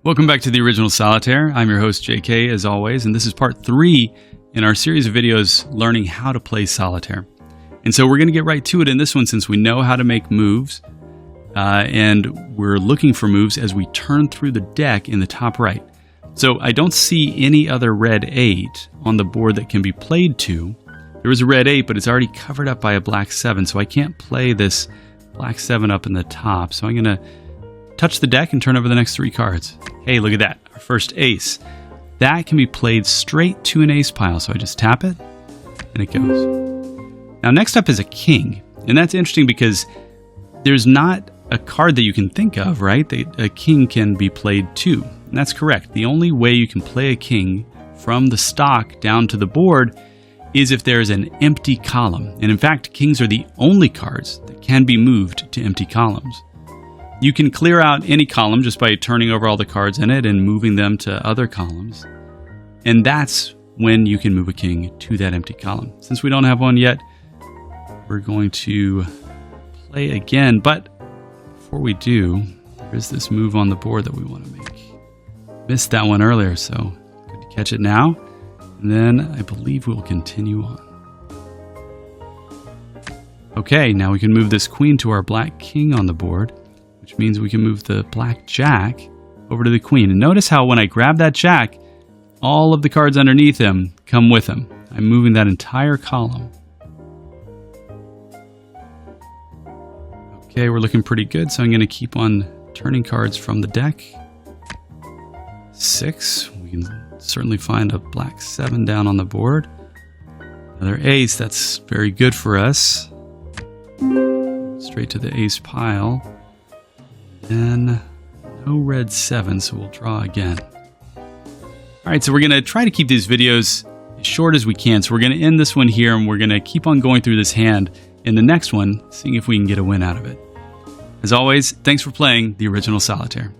Welcome back to the original Solitaire. I'm your host, JK, as always, and this is part 3 in our series of videos learning how to play Solitaire. And so we're going to get right to it in this one since we know how to make moves, and we're looking for moves as we turn through the deck in the top right. So I don't see any other red 8 on the board that can be played to. There was a red 8, but it's already covered up by a black 7, so I can't play this black 7 up in the top. So I'm going to touch the deck and turn over the next 3 cards. Hey, look at that. Our first ace. That can be played straight to an ace pile. So I just tap it, and it goes. Now, next up is a king. And that's interesting because there's not a card that you can think of, right? A king can be played too. And that's correct. The only way you can play a king from the stock down to the board is if there's an empty column. And in fact, kings are the only cards that can be moved to empty columns. You can clear out any column just by turning over all the cards in it and moving them to other columns. And that's when you can move a king to that empty column. Since we don't have one yet, we're going to play again. But before we do, there is this move on the board that we want to make. Missed that one earlier, so good to catch it now. And then I believe we'll continue on. Okay, now we can move this queen to our black king on the board, which means we can move the black jack over to the queen. And notice how when I grab that jack, all of the cards underneath him come with him. I'm moving that entire column. Okay, we're looking pretty good, so I'm going to keep on turning cards from the deck. 6. We can certainly find a black 7 down on the board. Another ace. That's very good for us. Straight to the ace pile. And no red 7, so we'll draw again. All right, so we're going to try to keep these videos as short as we can. So we're going to end this one here, and we're going to keep on going through this hand in the next one, seeing if we can get a win out of it. As always, thanks for playing the original Solitaire.